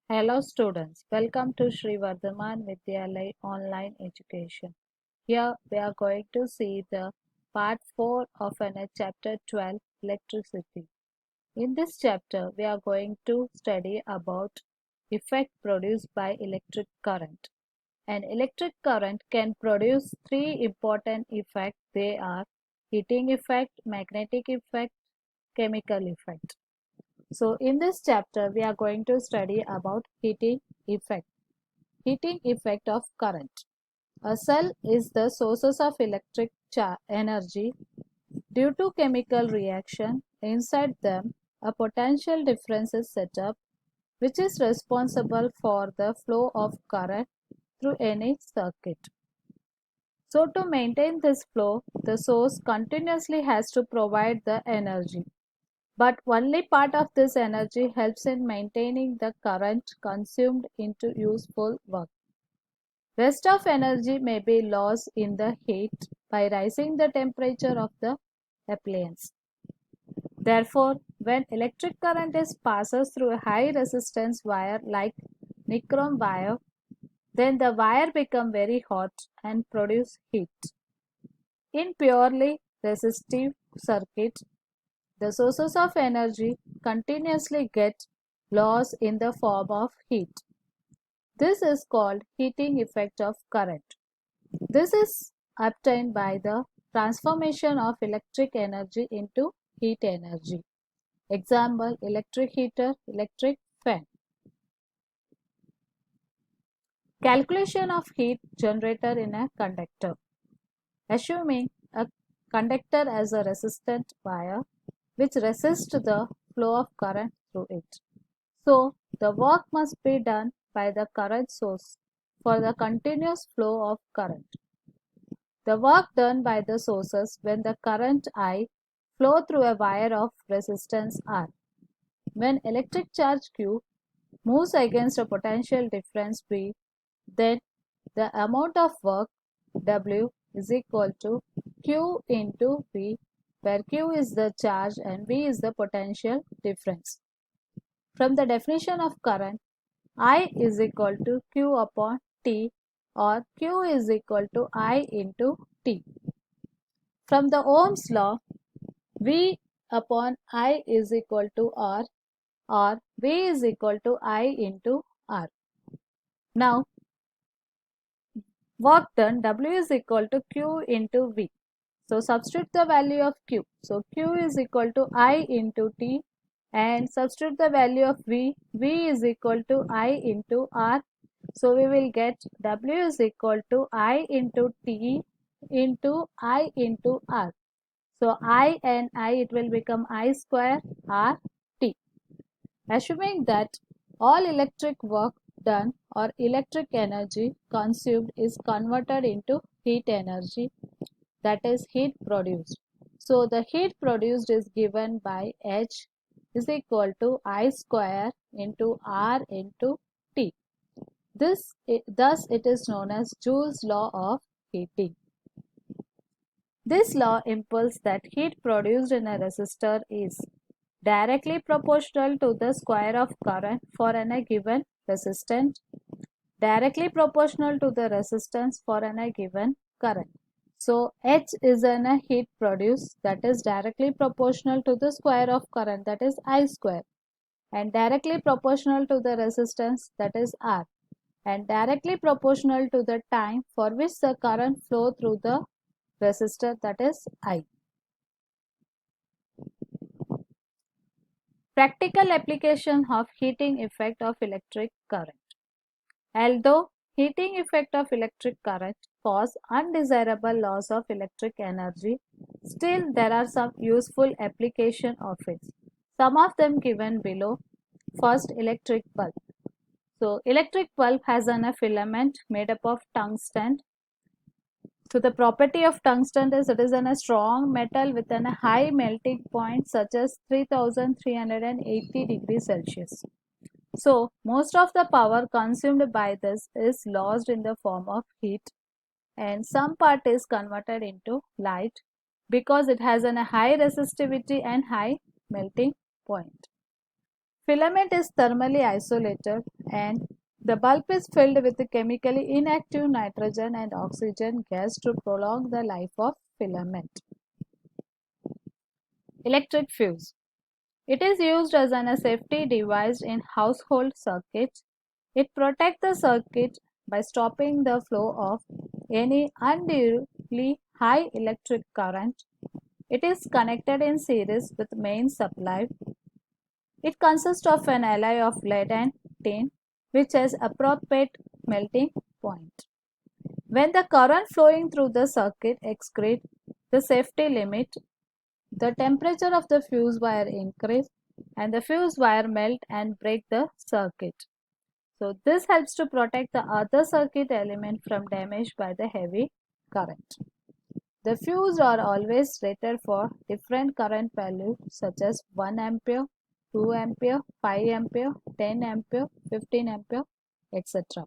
Hello students, welcome to Sri Vardhaman Vidyalaya online education. Here we are going to see the part 4 of an chapter 12 electricity. In this chapter we are going to study about effect produced by electric current. An electric current can produce three important effects. They are heating effect, magnetic effect, chemical effect. So in this chapter, we are going to study about heating effect. Heating effect of current. A cell is the sources of electric energy. Due to chemical reaction inside them, a potential difference is set up which is responsible for the flow of current through any circuit. So to maintain this flow, the source continuously has to provide the energy. But only part of this energy helps in maintaining the current consumed into useful work. Rest of energy may be lost in the heat by rising the temperature of the appliance. Therefore, when electric current is passes through a high resistance wire like nichrome wire, then the wire become very hot and produce heat. In purely resistive circuit, the sources of energy continuously get lost in the form of heat. This is called heating effect of current. This is obtained by the transformation of electric energy into heat energy. Example, electric heater, electric fan. Calculation of heat generator in a conductor. Assuming a conductor as a resistant wire which resists the flow of current through it. So, the work must be done by the current source for the continuous flow of current. The work done by the sources when the current I flow through a wire of resistance R. When electric charge Q moves against a potential difference V, then the amount of work W is equal to Q into V, where Q is the charge and V is the potential difference. From the definition of current, I is equal to Q upon T or Q is equal to I into T. From the Ohm's law, V upon I is equal to R or V is equal to I into R. Now, work done W is equal to Q into V. So, substitute the value of Q. So, Q is equal to I into T and substitute the value of V. V is equal to I into R. So, we will get W is equal to I into T into I into R. So, I and I it will become I square R T. Assuming that all electric work done or electric energy consumed is converted into heat energy, that is heat produced. So the heat produced is given by H is equal to I square into R into T. Thus it is known as Joule's law of heating. This law impels that heat produced in a resistor is directly proportional to the square of current for a given resistant, directly proportional to the resistance for a given current. So H is a heat produced, that is directly proportional to the square of current, that is I square, and directly proportional to the resistance, that is R, and directly proportional to the time for which the current flow through the resistor, that is I. Practical application of heating effect of electric current. Although heating effect of electric current cause undesirable loss of electric energy, still there are some useful application of it. Some of them given below. First, electric bulb. So, electric bulb has a filament made up of tungsten. So, the property of tungsten is it is a strong metal with a high melting point such as 3380 degrees Celsius. So, most of the power consumed by this is lost in the form of heat and some part is converted into light because it has a high resistivity and high melting point. Filament is thermally isolated and the bulb is filled with chemically inactive nitrogen and oxygen gas to prolong the life of filament. Electric fuse. It is used as a safety device in household circuits. It protects the circuit by stopping the flow of any unduly high electric current. It is connected in series with main supply. It consists of an alloy of lead and tin which has appropriate melting point. When the current flowing through the circuit exceeds the safety limit, the temperature of the fuse wire increases and the fuse wire melt and break the circuit. So this helps to protect the other circuit element from damage by the heavy current. The fuse are always rated for different current values such as 1 ampere, 2 ampere, 5 ampere, 10 ampere, 15 ampere, etc.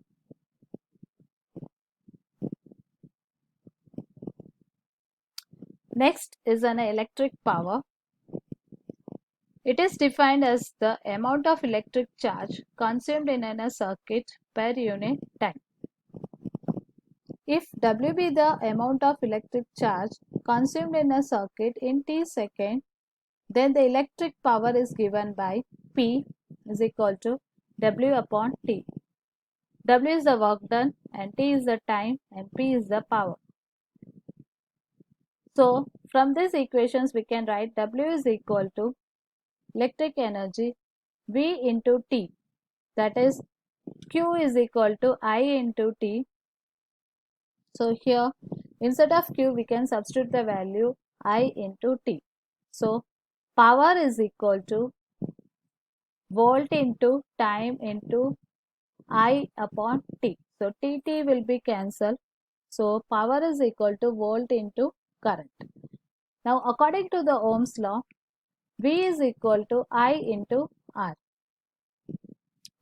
Next is an electric power. It is defined as the amount of electric charge consumed in a circuit per unit time. If W be the amount of electric charge consumed in a circuit in T seconds, then the electric power is given by P is equal to W upon T. W is the work done and T is the time and P is the power. So from these equations we can write W is equal to electric energy V into T, that is Q is equal to I into T. So here instead of Q we can substitute the value I into T. So power is equal to volt into time into I upon T. So T will be cancelled. So power is equal to volt into current. Now according to the Ohm's law, V is equal to I into R.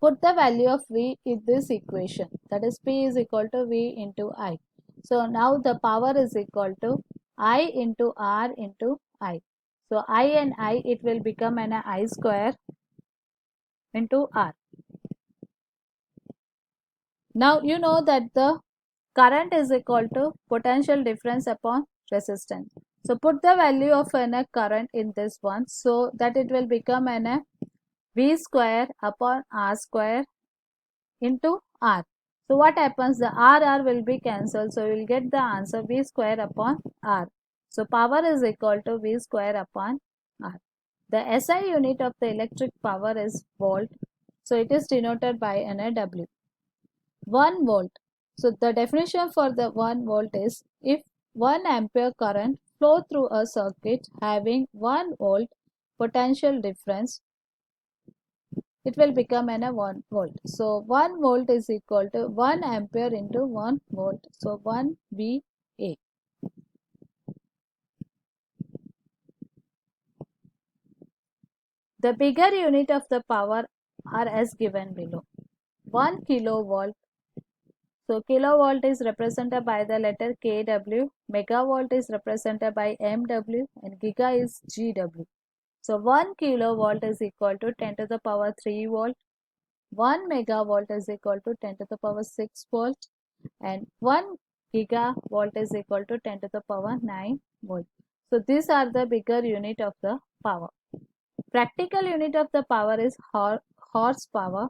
Put the value of V in this equation, that is P is equal to V into I. So now the power is equal to I into R into I. So I and I, it will become an I square into R. Now you know that the current is equal to potential difference upon resistance. So put the value of a current in this one so that it will become an V square upon R square into R. So what happens? The R will be cancelled. So we will get the answer V square upon R. So power is equal to V square upon R. The SI unit of the electric power is volt. So it is denoted by an W. 1 volt. So the definition for the 1 volt is if 1 ampere current flow through a circuit having 1 volt potential difference, it will become an 1 volt. So 1 volt is equal to 1 ampere into 1 volt. So 1 VA. The bigger unit of the power are as given below. 1 kilovolt. So kilovolt is represented by the letter kW, megavolt is represented by MW and giga is GW. So 1 kilovolt is equal to 10 to the power 3 volt. 1 megavolt is equal to 10 to the power 6 volt and 1 gigavolt is equal to 10 to the power 9 volt. So these are the bigger unit of the power. Practical unit of the power is horsepower.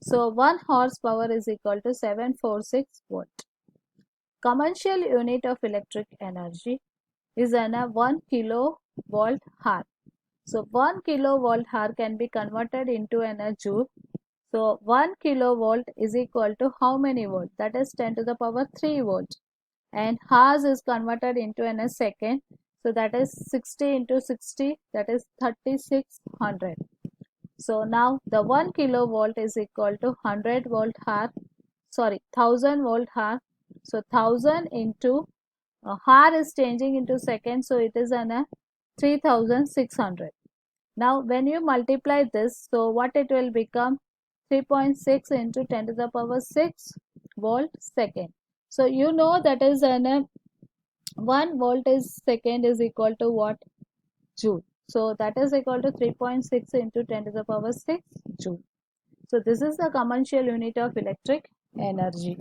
So 1 horsepower is equal to 746 volt. Commercial unit of electric energy is an 1 kilovolt hour. So 1 kilovolt hour can be converted into a joule. So 1 kilovolt is equal to how many volt? That is 10 to the power 3 volt. And hours is converted into a second. So that is 60 into 60, that is 3600. So now the 1 kilovolt is equal to 100 volt hour, sorry 1000 volt hour. So 1000 into hour is changing into second, so it is an 3600. Now when you multiply this, so what it will become? 3.6 into 10 to the power 6 volt second. So you know that is an 1 volt is second is equal to what? Joule. So that is equal to 3.6 into 10 to the power 6 joule. So this is the commercial unit of electric energy.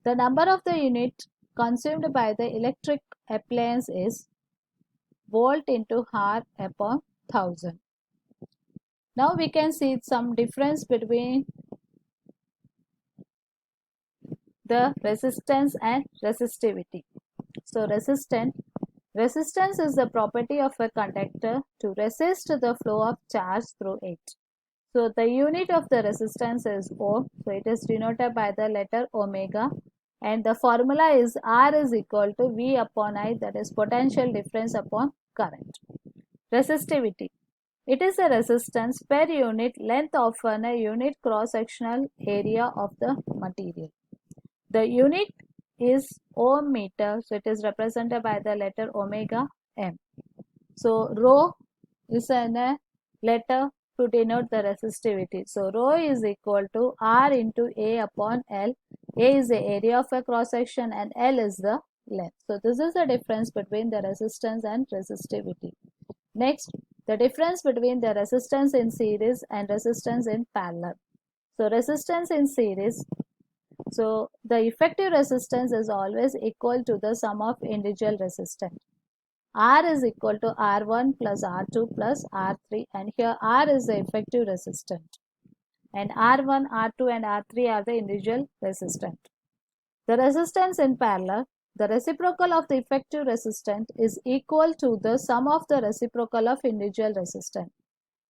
The number of the unit consumed by the electric appliance is volt into hour upon 1000. Now we can see some difference between the resistance and resistivity. So resistance is the property of a conductor to resist the flow of charge through it. So the unit of the resistance is ohm. So it is denoted by the letter omega, and the formula is R is equal to V upon I, that is potential difference upon current. Resistivity. It is the resistance per unit length of a unit cross-sectional area of the material. The unit is ohm meter, so it is represented by the letter omega m. So rho is a letter to denote the resistivity. So rho is equal to R into A upon L. A is the area of a cross section and L is the length. So this is the difference between the resistance and resistivity. Next, the difference between the resistance in series and resistance in parallel. So resistance in series, so the effective resistance is always equal to the sum of individual resistance. R is equal to R1 plus R2 plus R3, and here R is the effective resistant and R1, R2 and R3 are the individual resistant. The resistance in parallel, the reciprocal of the effective resistant is equal to the sum of the reciprocal of individual resistant.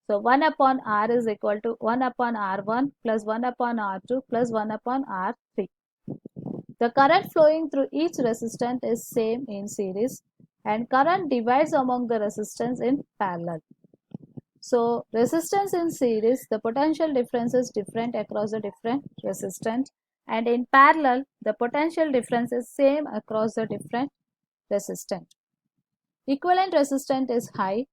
So 1 upon R is equal to 1 upon R1 plus 1 upon R2 plus 1 upon R3. The current flowing through each resistant is same in series, and current divides among the resistance in parallel. So resistance in series, the potential difference is different across the different resistant, and in parallel the potential difference is same across the different resistant. Equivalent resistant is high,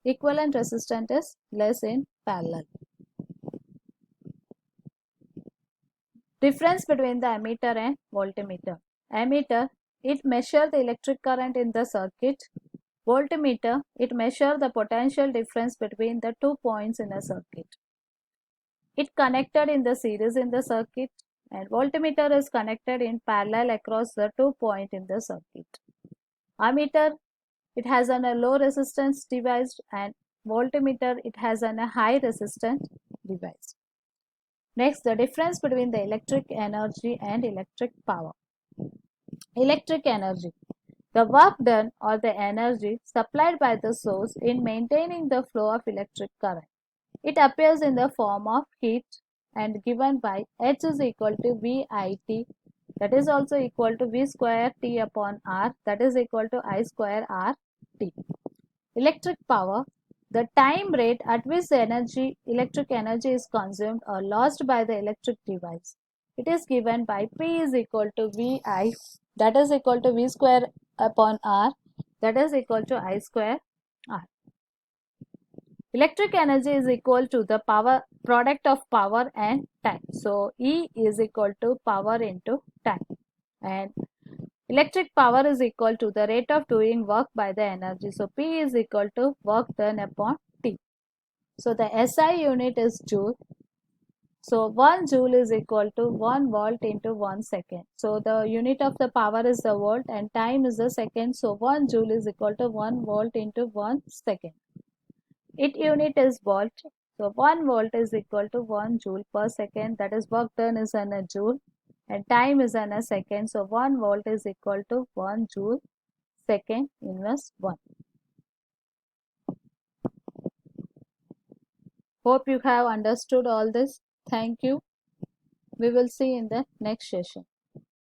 equivalent resistant is less in parallel. Difference between the ammeter and voltmeter. Ammeter, it measures the electric current in the circuit. Voltmeter, it measures the potential difference between the 2 points in a circuit. It connected in the series in the circuit, and voltmeter is connected in parallel across the 2 points in the circuit. Ammeter, it has a low resistance device, and voltmeter, it has a high resistance device. Next, the difference between the electric energy and electric power. Electric energy, the work done or the energy supplied by the source in maintaining the flow of electric current. It appears in the form of heat and given by H is equal to VIT, that is also equal to V square T upon R, that is equal to I square R T. Electric power, the time rate at which the electric energy is consumed or lost by the electric device. It is given by P is equal to VI, that is equal to V square upon R, that is equal to I square R. Electric energy is equal to the power product of power and time. So E is equal to power into time, and electric power is equal to the rate of doing work by the energy. So P is equal to work done upon T. So the SI unit is joule. So 1 joule is equal to 1 volt into 1 second. So the unit of the power is the volt and time is the second. So 1 joule is equal to 1 volt into 1 second. It unit is volt. So 1 volt is equal to 1 joule per second. That is work done is in a joule and time is in a second. So 1 volt is equal to 1 joule second inverse 1. Hope you have understood all this. Thank you. We will see in the next session.